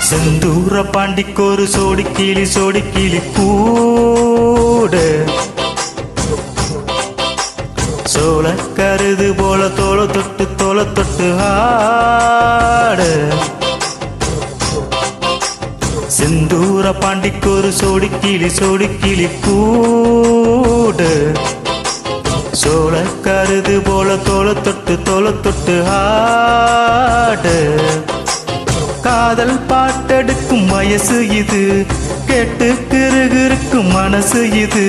செந்தூர பாண்டிக்கொரு சோடி கிளி கூட சோழ கருது போல தோள தொட்டு ஆட செந்தூர பாண்டிக்கொரு சோடி கிளி கூட சோழ கருது போல தோள தொட்டு ஆட காதல் பாட்டெடுக்கும் வயசு இது, கேட்டு கிருகிருக்கும் மனசு இது.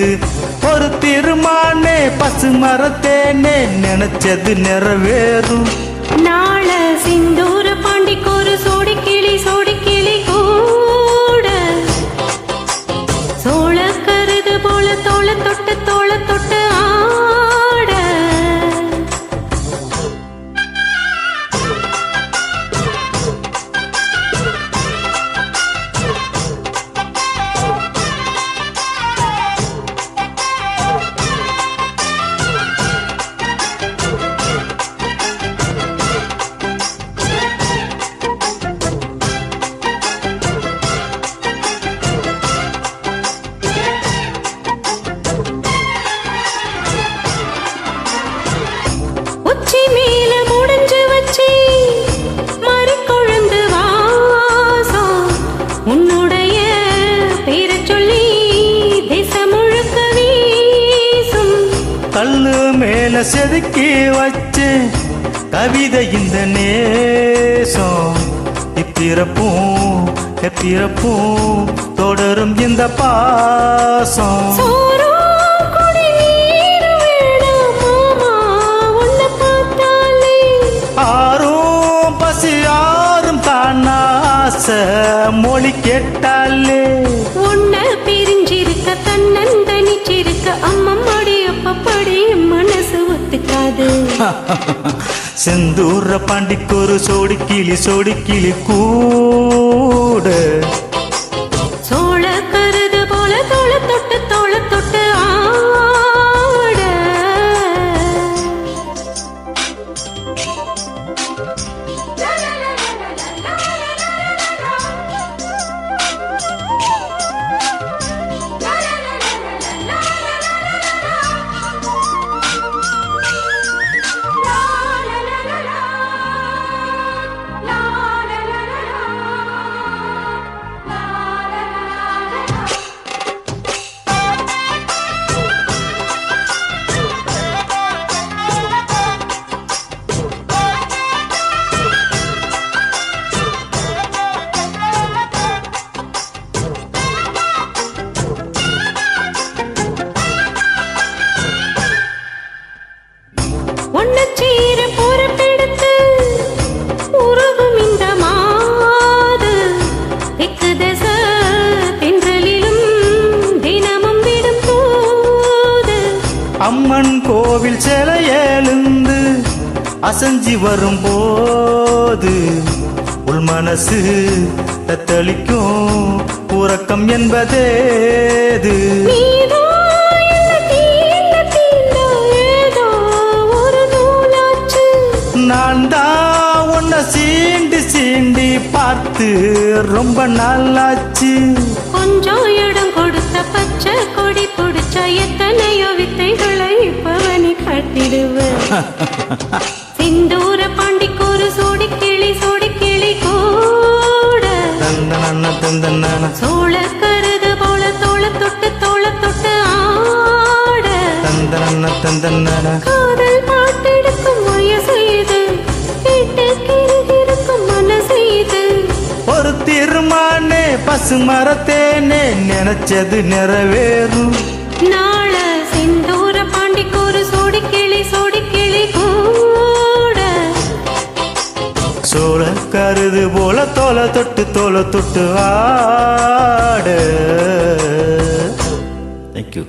ஒரு திருமானே பசு மரத்தேனே நினைச்சது நிறைவேறும். நாள சிந்தூர பாண்டிக்கொரு சோடி கிளி கூட சோழ கருது போல தோள தொட்டு ஆட கல்லு மேல செதுக்கி வச்சு கவிதை இந்த நேசம் எப்பிறப்பும் தொடரும் இந்த பாசம். ஆறும் பசி ஆறும் தானாச மொழி கேட்டாலே உன்ன பிரிஞ்சிருக்க தன்னந்தனிச்சிருக்க அம்மம்மாடி அப்பப்படி மனசு ஒத்துக்காது. செந்தூர பாண்டிக்கொரு சோடி கிளி கூட சோழ கருது போல தோள தொட்டு ஆட அம்மன் கோவில் சிலையெழுந்து அசஞ்சி வரும்போது உள் மனசு தத்தளிக்கும் உறக்கம் என்பதேது. நான் தான் உன்னை சீண்டி பார்த்து ரொம்ப நாளாச்சு. கொஞ்சம் இடம் கொடுத்த பச்சை கொடி பிடிச்ச எத்தனையோ வித்தைகளை இப்பவனி காட்டிடுவேன். சிந்தூர பாண்டிக்கொரு சோடி கிளி கூட சோழ கருது போல தோள தொட்டு ஆட காதல் பாட்டெடுக்கும் வயசு இது, கேட்டு கிருகிருக்கும் மனசு இது. ஒரு திருமானே பசு மரத்தேனே நினைச்சது நிறைவேறும். நாள சிந்தூர பாண்டிக்கொரு சோடி கிளி கூட சோழ கருது போல தோள தொட்டு ஆட. Thank you.